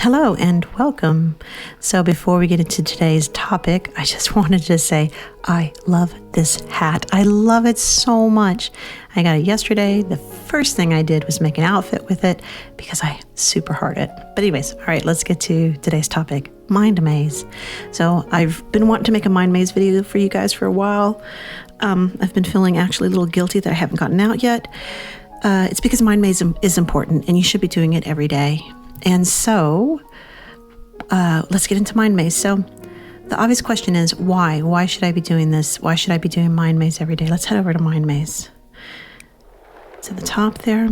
Hello and welcome. So before we get into today's topic, I just wanted to say I love this hat. I love it so much. I got it yesterday. The first thing I did was make an outfit with it because I super heart it. But anyways, all right, let's get to today's topic, mind maze. So I've been wanting to make a mind maze video for you guys for a while. I've been feeling actually a little guilty that I haven't gotten out yet. It's because mind maze is important and you should be doing it every day. And so let's get into mind maze. So the obvious question is why? Why should I be doing this? Why should I be doing mind maze every day? Let's head over to mind maze. It's at the top there.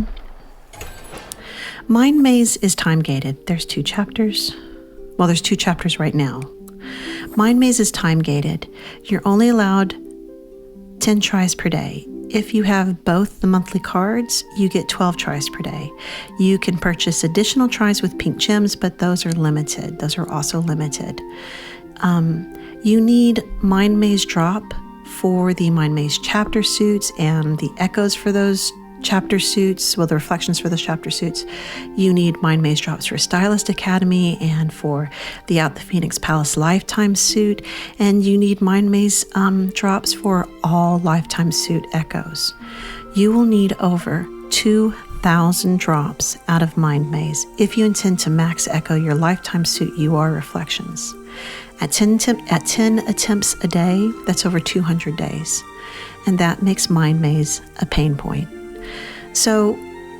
Mind maze is time gated. There's 2 chapters. Well, there's 2 chapters right now. Mind maze is time gated. You're only allowed 10 tries per day. If you have both the monthly cards, you get 12 tries per day. You can purchase additional tries with pink gems, but those are limited. Those are also limited. You need Mind Maze Drop for the Mind Maze chapter suits and the echoes for those chapter suits, well, the reflections for those chapter suits. You need Mind Maze Drops for Stylist Academy and for the Out the Phoenix Palace Lifetime suit. And you need Mind Maze Drops for all Lifetime suit echoes. You will need over 2,000 drops out of Mind Maze if you intend to max echo your Lifetime suit UR reflections. At 10 attempts a day, that's over 200 days. And that makes Mind Maze a pain point. So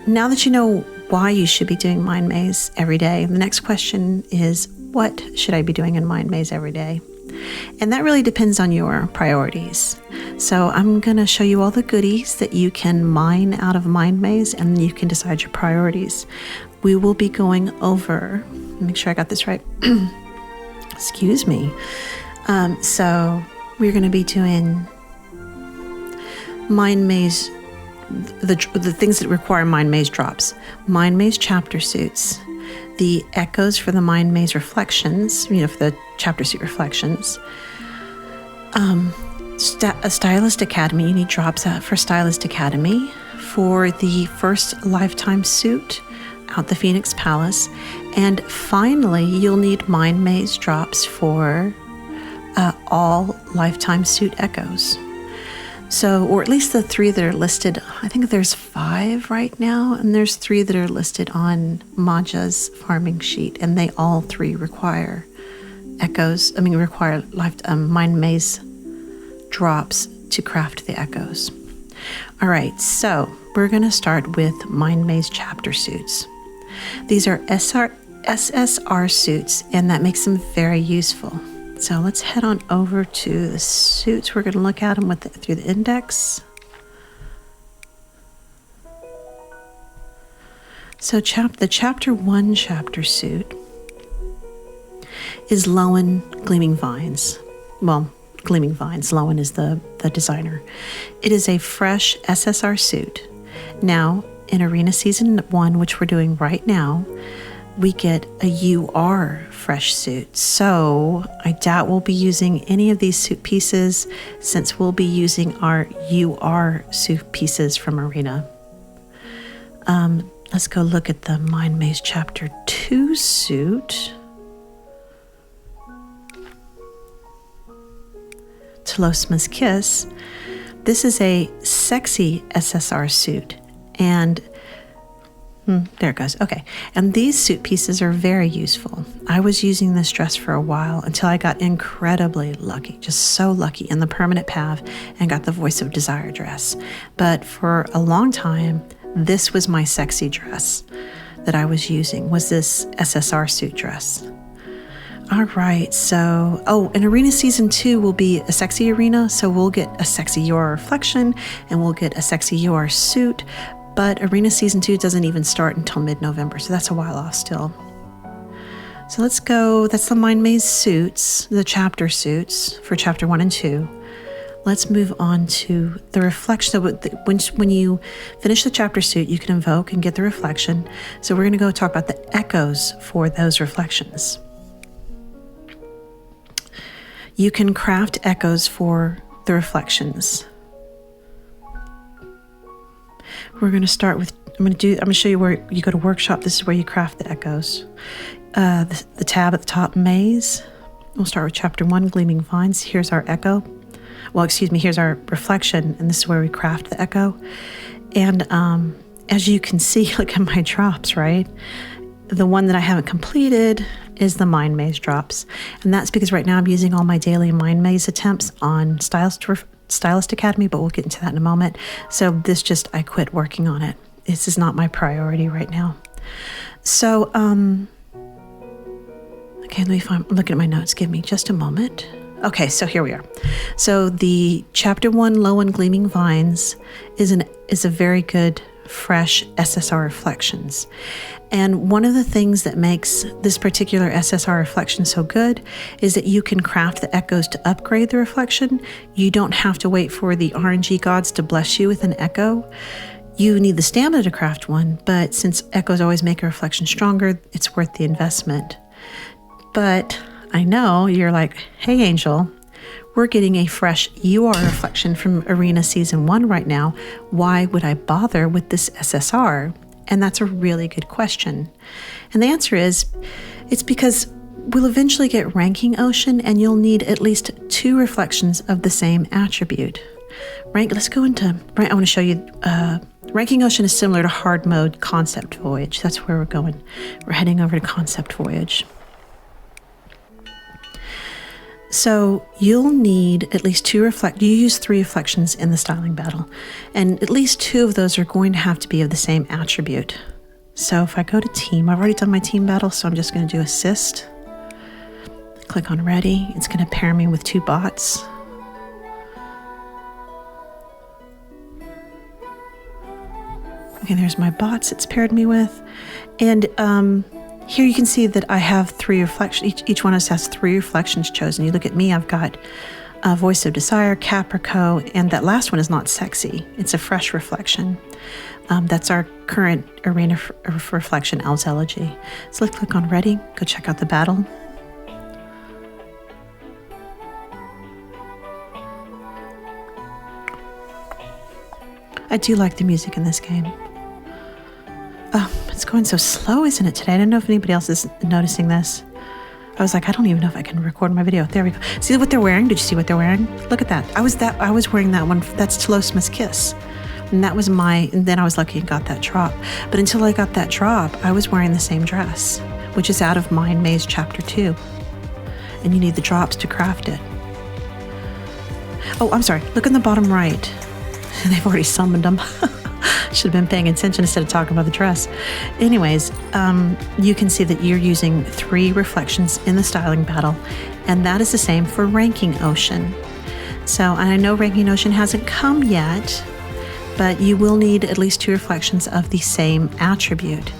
now that you know why you should be doing Mind Maze every day, the next question is, what should I be doing in Mind Maze every day? And that really depends on your priorities. So I'm going to show you all the goodies that you can mine out of Mind Maze, and you can decide your priorities. We will be going over, make sure I got this right. Excuse me. So we're going to be doing Mind Maze, the things that require Mind Maze drops, Mind Maze chapter suits, the echoes for the Mind Maze reflections, for the chapter suit reflections, a Stylist Academy, you need drops for Stylist Academy, for the first Lifetime suit, Out the Phoenix Palace, and finally you'll need Mind Maze drops for all Lifetime suit echoes. So, or at least the 3 that are listed, I think there's 5 right now, and there's 3 that are listed on Maja's farming sheet, and they all 3 require Mind Maze drops to craft the echoes. All right, so we're going to start with Mind Maze chapter suits. These are SSR suits, and that makes them very useful. So let's head on over to the suits. We're going to look at them through the index. So the chapter 1 chapter suit is Lowen Gleaming Vines. Well, Gleaming Vines. Lowen is the designer. It is a fresh SSR suit. Now, in Arena Season 1, which we're doing right now, we get a UR fresh suit. So I doubt we'll be using any of these suit pieces since we'll be using our UR suit pieces from Arena. Let's go look at the Mind Maze Chapter 2 suit. Telosma's Kiss. This is a sexy SSR suit, and there it goes. Okay. And these suit pieces are very useful. I was using this dress for a while until I got incredibly lucky, just so lucky in the permanent path and got the Voice of Desire dress. But for a long time, this was my sexy dress that I was using, was this SSR suit dress. All right. So, and Arena Season 2 will be a sexy arena. So we'll get a sexy UR reflection and we'll get a sexy UR suit. But Arena Season 2 doesn't even start until mid-November, so that's a while off still. So let's go, that's the Mind Maze suits, the chapter suits for Chapter 1 and 2. Let's move on to the reflection. So when you finish the chapter suit, you can invoke and get the reflection. So we're going to go talk about the echoes for those reflections. You can craft echoes for the reflections. We're going to start with, I'm going to show you where you go to workshop. This is where you craft the echoes. the tab at the top, Maze. We'll start with chapter 1, Gleaming Vines. Here's our echo. Well, excuse me, here's our reflection, and this is where we craft the echo. And as you can see, look at my drops, right? The one that I haven't completed is the Mind Maze drops. And that's because right now I'm using all my daily Mind Maze attempts on Stylist Academy, but we'll get into that in a moment. So this I quit working on it. This is not my priority right now. So, okay, I'm looking at my notes. Give me just a moment. Okay, so here we are. So the chapter 1, Low and Gleaming Vines, is a very good, fresh SSR reflections. And one of the things that makes this particular SSR reflection so good is that you can craft the echoes to upgrade the reflection. You don't have to wait for the RNG gods to bless you with an echo. You need the stamina to craft one, but since echoes always make a reflection stronger, it's worth the investment. But I know you're like, hey, Angel, we're getting a fresh UR reflection from Arena Season 1 right now. Why would I bother with this SSR? And that's a really good question. And the answer is, it's because we'll eventually get Ranking Ocean, and you'll need at least 2 reflections of the same attribute. Let's go into, I want to show you, Ranking Ocean is similar to hard mode Concept Voyage. That's where we're going. We're heading over to Concept Voyage. So you'll need at least 2 you use 3 reflections in the styling battle, and at least 2 of those are going to have to be of the same attribute. So if I go to team, I've already done my team battle, so I'm just going to do assist. Click on ready. It's going to pair me with 2 bots. Okay, there's my bots it's paired me with. And here you can see that I have 3 reflections. Each one of us has 3 reflections chosen. You look at me, I've got Voice of Desire, Caprico, and that last one is not sexy. It's a fresh reflection. That's our current arena reflection, Owl's Elegy. So let's click on ready, go check out the battle. I do like the music in this game. It's going so slow, isn't it, today? I don't know if anybody else is noticing this. I was like, I don't even know if I can record my video. There we go. See what they're wearing? Did you see what they're wearing? Look at that. I was wearing that one. That's Telosma's Kiss. And that was and then I was lucky and got that drop. But until I got that drop, I was wearing the same dress, which is out of Mind Maze Chapter 2. And you need the drops to craft it. Oh, I'm sorry. Look in the bottom right. They've already summoned them. Should have been paying attention instead of talking about the dress. Anyways, you can see that you're using 3 reflections in the styling battle, and that is the same for Ranking Ocean. So, and I know Ranking Ocean hasn't come yet, but you will need at least 2 reflections of the same attribute.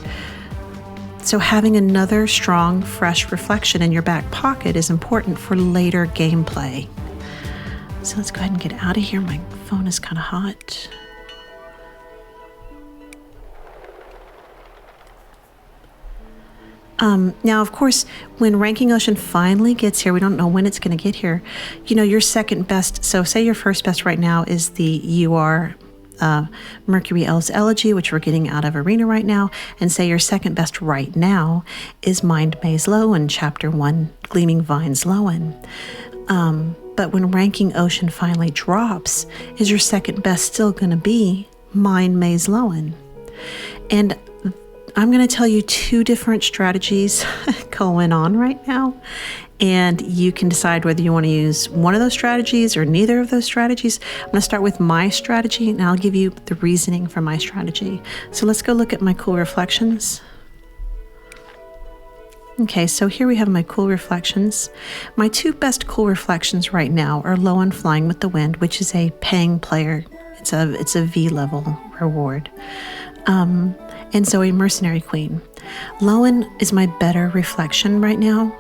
So having another strong, fresh reflection in your back pocket is important for later gameplay. So let's go ahead and get out of here. My phone is kind of hot. Now, of course, when Ranking Ocean finally gets here, we don't know when it's going to get here. You know, your second best, so say your first best right now is the UR Mercury Elves Elegy, which we're getting out of Arena right now, and say your second best right now is Mind Maze Lowen, Chapter 1, Gleaming Vines Lowen. But when Ranking Ocean finally drops, is your second best still going to be Mind Maze Lowen? And I'm going to tell you 2 different strategies going on right now, and you can decide whether you want to use one of those strategies or neither of those strategies. I'm going to start with my strategy, and I'll give you the reasoning for my strategy. So let's go look at my cool reflections. Okay, so here we have my cool reflections. My 2 best cool reflections right now are Low and Flying with the Wind, which is a paying player. It's a V level reward. And Zoe Mercenary Queen. Lowen is my better reflection right now.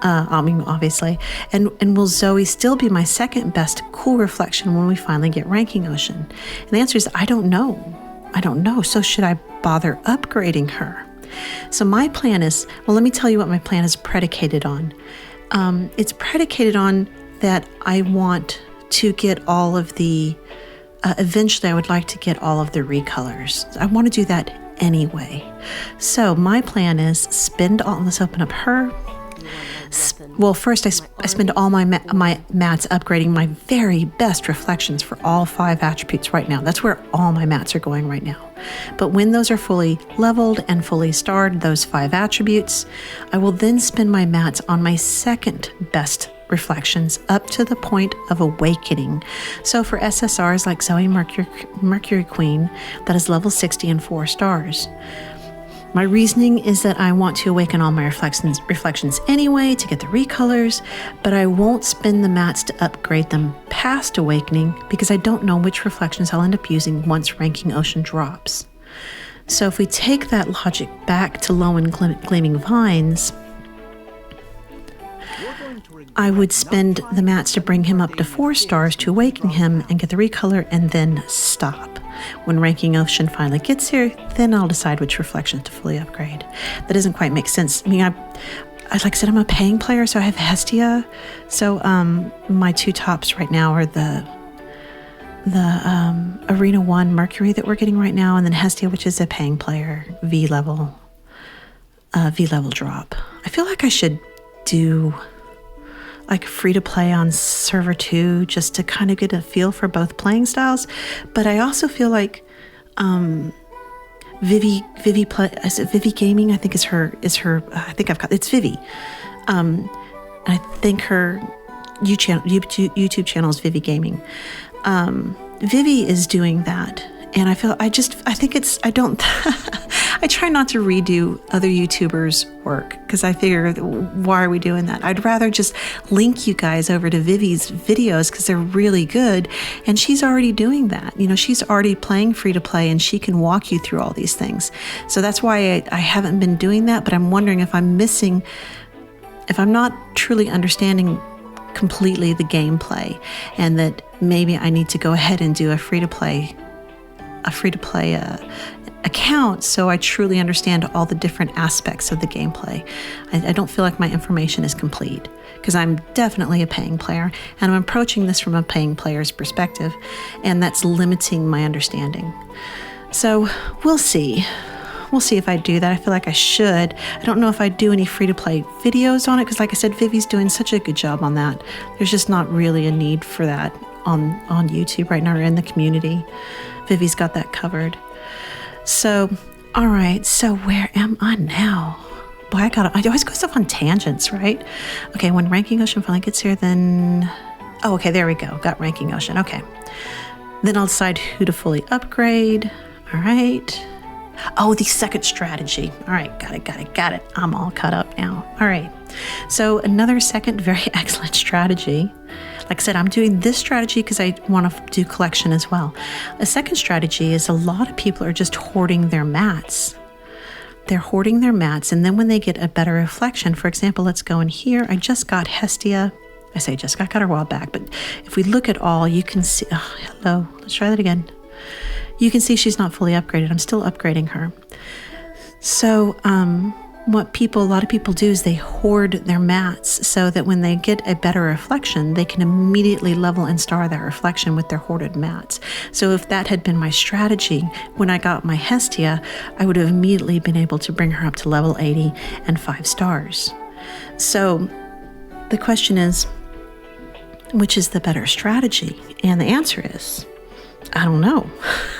I mean, obviously. And will Zoe still be my second best cool reflection when we finally get Ranking Ocean? And the answer is, I don't know. I don't know. So should I bother upgrading her? So my plan is, well, let me tell you what my plan is predicated on. It's predicated on that I want to get all of the, eventually I would like to get all of the recolors. I want to do that anyway. So my plan is let's open up her. Well, first I spend all my mats upgrading my very best reflections for all 5 attributes right now. That's where all my mats are going right now. But when those are fully leveled and fully starred, those 5 attributes, I will then spend my mats on my second best reflections up to the point of awakening. So for SSRs like Zoe Mercury Queen, that is level 60 and 4 stars. My reasoning is that I want to awaken all my reflections anyway to get the recolors, but I won't spend the mats to upgrade them past awakening because I don't know which reflections I'll end up using once Ranking Ocean drops. So if we take that logic back to Low and Gleaming Vines, I would spend the mats to bring him up to 4 stars to awaken him and get the recolor and then stop. When Ranking Ocean finally gets here, then I'll decide which reflections to fully upgrade. That doesn't quite make sense. I mean, like I said, I'm a paying player, so I have Hestia. So my 2 tops right now are the Arena 1 Mercury that we're getting right now, and then Hestia, which is a paying player, V level drop. I feel like I should do like free to play on server 2 just to kind of get a feel for both playing styles. But I also feel like Vivi Gaming, I think is her I think it's Vivi. I think her YouTube channel is Vivi Gaming. Vivi is doing that. And I try not to redo other YouTubers' work because I figure, why are we doing that? I'd rather just link you guys over to Vivi's videos because they're really good. And she's already doing that. You know, she's already playing free to play and she can walk you through all these things. So that's why I haven't been doing that. But I'm wondering if I'm not truly understanding completely the gameplay and that maybe I need to go ahead and do a free to play account so I truly understand all the different aspects of the gameplay. I don't feel like my information is complete because I'm definitely a paying player and I'm approaching this from a paying player's perspective, and that's limiting my understanding. So we'll see. We'll see if I do that. I feel like I should. I don't know if I do any free-to-play videos on it because, like I said, Vivi's doing such a good job on that. There's just not really a need for that on YouTube right now or in the community. Vivi's got that covered. So, all right. So where am I now? Boy, I always go stuff on tangents, right? Okay, when Ranking Ocean finally gets here, then... Oh, okay, there we go. Got Ranking Ocean. Okay. Then I'll decide who to fully upgrade. All right. Oh, the second strategy. All right, got it. I'm all caught up now. All right. So another second very excellent strategy. Like I said, I'm doing this strategy because I want to do collection as well. A second strategy is a lot of people are just hoarding their mats. They're hoarding their mats, and then when they get a better reflection, for example, let's go in here. I just got Hestia. I got her a while back, but if we look at all, you can see, oh, hello, let's try that again. You can see she's not fully upgraded. I'm still upgrading her. So what a lot of people do is they hoard their mats so that when they get a better reflection, they can immediately level and star that reflection with their hoarded mats. So if that had been my strategy, when I got my Hestia, I would have immediately been able to bring her up to level 80 and 5 stars. So the question is, which is the better strategy? And the answer is, I don't know.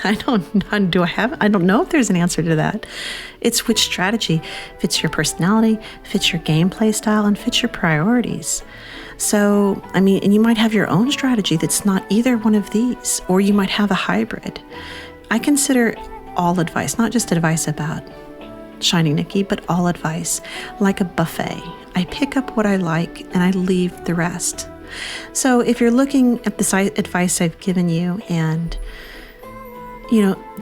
I don't know if there's an answer to that. It's which strategy fits your personality, fits your gameplay style, and fits your priorities. So, I mean, and you might have your own strategy that's not either one of these, or you might have a hybrid. I consider all advice, not just advice about Shiny Nikki, but all advice, like a buffet. I pick up what I like and I leave the rest. So if you're looking at the advice I've given you and,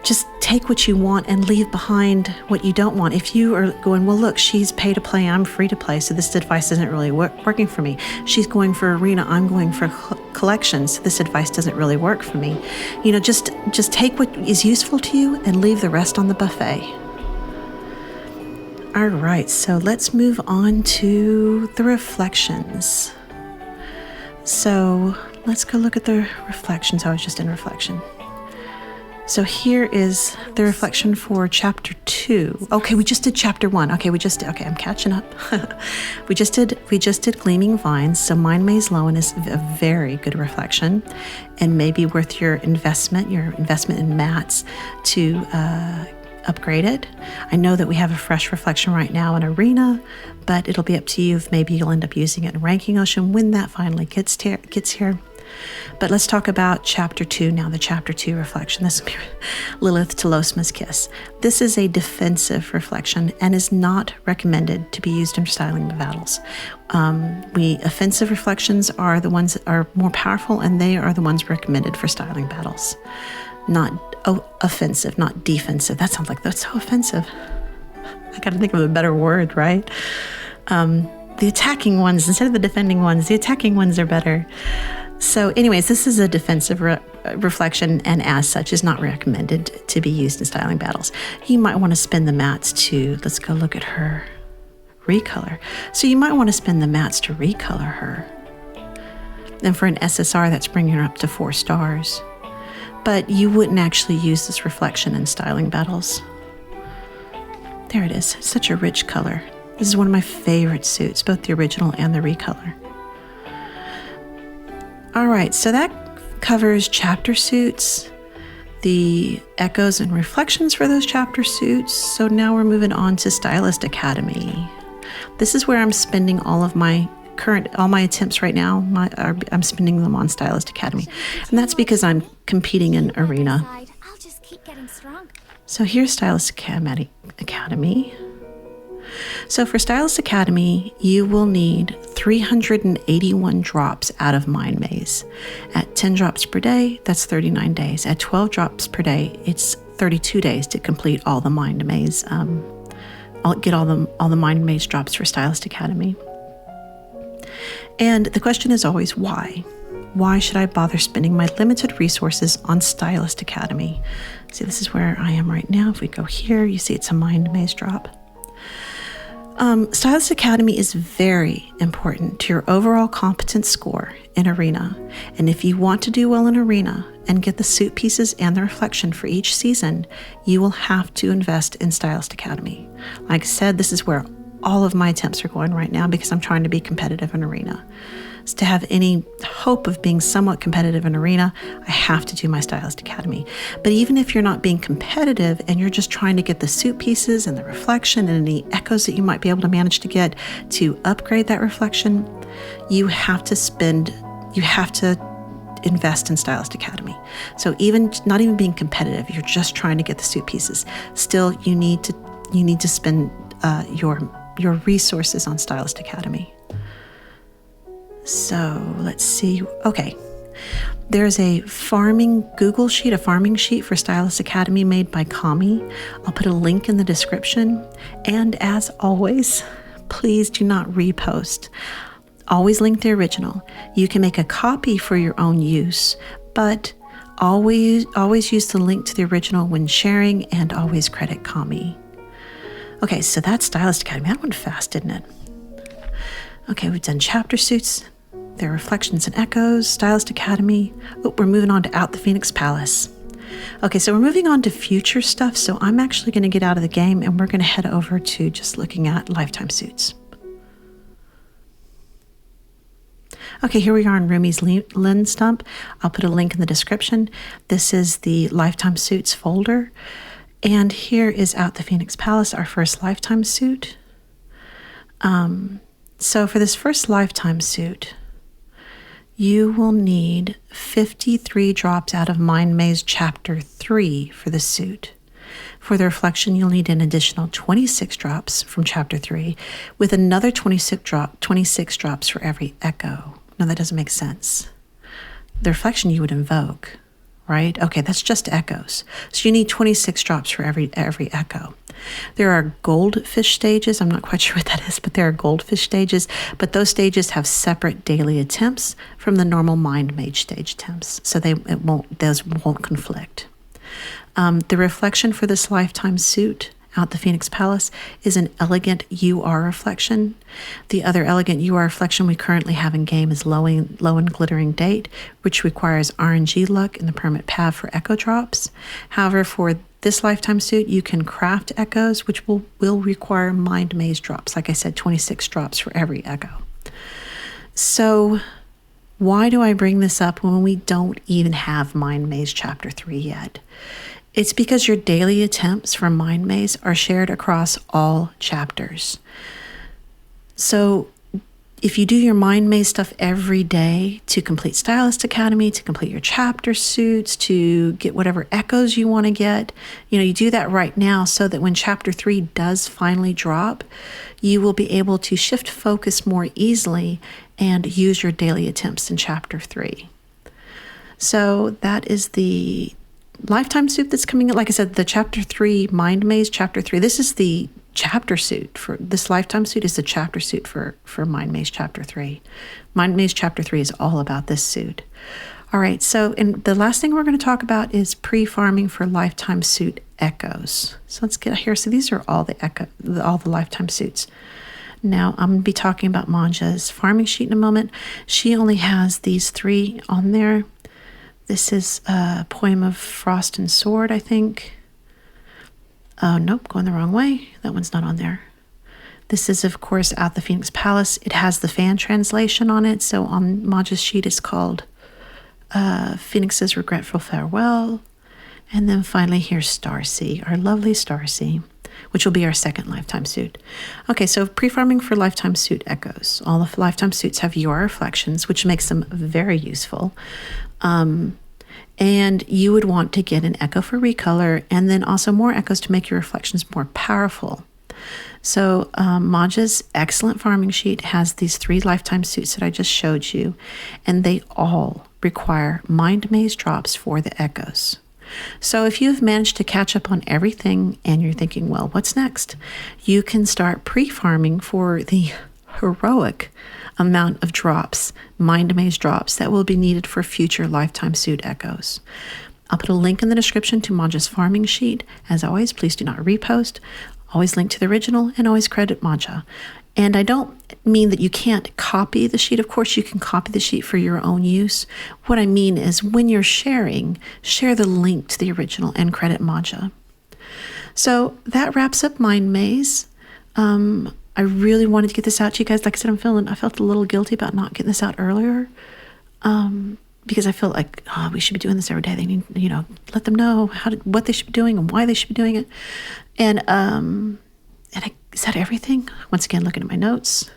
just take what you want and leave behind what you don't want. If you are going, well, look, she's pay to play, I'm free to play, so this advice isn't really working for me. She's going for arena, I'm going for collections, so this advice doesn't really work for me. Just take what is useful to you and leave the rest on the buffet. All right, so let's move on to the reflections. So let's go look at the reflections. I was just in reflection. So here is the reflection for chapter 2. Okay, we just did chapter 1. Okay, I'm catching up. we just did Gleaming Vines. So Mind Maze Lowen is a very good reflection and maybe worth your investment in mats to upgrade it. I know that we have a fresh reflection right now in Arena, but it'll be up to you if maybe you'll end up using it in Ranking Ocean when that finally gets here. But let's talk about chapter 2 now, the chapter 2 reflection. This is Lilith to Losma's Kiss. This is a defensive reflection and is not recommended to be used in styling battles. Offensive reflections are the ones that are more powerful, and they are the ones recommended for styling battles. Not offensive, not defensive. That sounds like that's so offensive. I got to think of a better word, right? The attacking ones, instead of the defending ones, the attacking ones are better. So anyways, this is a defensive reflection, and as such is not recommended to be used in styling battles. You might want to spin the mats to, let's go look at her recolor. So you might want to spin the mats to recolor her. And for an SSR, that's bringing her up to 4 stars. But you wouldn't actually use this reflection in styling battles. There it is, such a rich color. This is one of my favorite suits, both the original and the recolor. All right, so that covers chapter suits, the echoes and reflections for those chapter suits. So now we're moving on to Stylist Academy. This is where I'm spending all my attempts right now. I'm spending them on Stylist Academy, and that's because I'm competing in Arena. I'll just keep getting stronger. So here's Stylist Academy. So for Stylist Academy, you will need 381 drops out of Mind Maze. At 10 drops per day, that's 39 days. At 12 drops per day, it's 32 days to complete all the Mind Maze. I'll get all the Mind Maze drops for Stylist Academy. And the question is always why? Why should I bother spending my limited resources on Stylist Academy? See, this is where I am right now. If we go here, you see it's a Mind Maze drop. Stylist Academy is very important to your overall competence score in Arena. And if you want to do well in Arena and get the suit pieces and the reflection for each season, you will have to invest in Stylist Academy. Like I said, this is where all of my attempts are going right now because I'm trying to be competitive in Arena. So to have any hope of being somewhat competitive in Arena, I have to do my Stylist Academy. But even if you're not being competitive and you're just trying to get the suit pieces and the reflection and any echoes that you might be able to manage to get to upgrade that reflection, you have to invest in Stylist Academy. So not even being competitive, you're just trying to get the suit pieces. Still, you need to spend your resources on Stylist Academy. So let's see. Okay. There's a farming sheet for Stylist Academy made by Kami. I'll put a link in the description. And as always, please do not repost. Always link the original. You can make a copy for your own use, but always use the link to the original when sharing, and always credit Kami. Okay, so that's Stylist Academy. That went fast, didn't it? Okay, we've done chapter suits, their reflections and echoes, Stylist Academy. Oh, we're moving on to Out the Phoenix Palace. Okay, so we're moving on to future stuff. So I'm actually going to get out of the game and we're going to head over to just looking at lifetime suits. Okay, here we are in Rummi's Lensdump. I'll put a link in the description. This is the lifetime suits folder. And here is Out the Phoenix Palace, our first lifetime suit. So for this first lifetime suit, you will need 53 drops out of Mind Maze Chapter 3 for the suit. For the reflection, you'll need an additional 26 drops from Chapter 3, with another 26 drops for every echo. No, that doesn't make sense. The reflection you would invoke, right? Okay, that's just echoes. So you need 26 drops for every echo. There are goldfish stages. I'm not quite sure what that is, but there are goldfish stages. But those stages have separate daily attempts from the normal Mind Mage stage attempts, so those won't conflict. The reflection for this lifetime suit out the Phoenix Palace is an elegant UR reflection. The other elegant UR reflection we currently have in game is Low and Glittering Date, which requires RNG luck in the permanent path for echo drops. However, for this lifetime suit, you can craft echoes, which will require Mind Maze drops. Like I said, 26 drops for every echo. So why do I bring this up when we don't even have Mind Maze Chapter 3 yet? It's because your daily attempts for Mind Maze are shared across all chapters. So if you do your Mind Maze stuff every day to complete Stylist Academy, to complete your chapter suits, to get whatever echoes you want to get, you do that right now so that when Chapter 3 does finally drop, you will be able to shift focus more easily and use your daily attempts in Chapter 3. So that is the lifetime suit that's coming in. Like I said, the Chapter 3 Mind Maze, Chapter 3, this is the chapter suit for this lifetime suit is the chapter suit for Mind Maze Chapter 3. Mind Maze Chapter 3 is all about this suit. All right, so and the last thing we're going to talk about is pre-farming for lifetime suit echoes. So let's get here. So these are all the lifetime suits. Now I'm going to be talking about Maja's farming sheet in a moment. She only has these 3 on there. This is a Poem of Frost and Sword, I think. Oh, nope, going the wrong way. That one's not on there. This is, of course, Out the Phoenix Palace. It has the fan translation on it. So on Maja's sheet, it's called Phoenix's Regretful Farewell. And then finally, here's Starsea, our lovely Starsea, which will be our second lifetime suit. Okay, so pre-farming for lifetime suit echoes. All the lifetime suits have UR reflections, which makes them very useful. And you would want to get an echo for recolor and then also more echoes to make your reflections more powerful. So Maja's excellent farming sheet has these 3 lifetime suits that I just showed you, and they all require Mind Maze drops for the echoes. So if you've managed to catch up on everything and you're thinking, well, what's next? You can start pre-farming for the heroic amount of drops, Mind Maze drops, that will be needed for future lifetime suit echoes. I'll put a link in the description to Maja's farming sheet. As always, please do not repost. Always link to the original and always credit Maja. And I don't mean that you can't copy the sheet. Of course, you can copy the sheet for your own use. What I mean is when you're sharing, share the link to the original and credit Maja. So that wraps up Mind Maze. I really wanted to get this out to you guys. Like I said, I felt a little guilty about not getting this out earlier, because I feel like we should be doing this every day. They need, let them know what they should be doing and why they should be doing it. And is that everything? Once again, looking at my notes.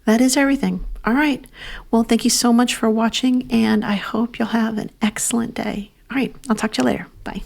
That is everything. All right. Well, thank you so much for watching, and I hope you'll have an excellent day. All right. I'll talk to you later. Bye.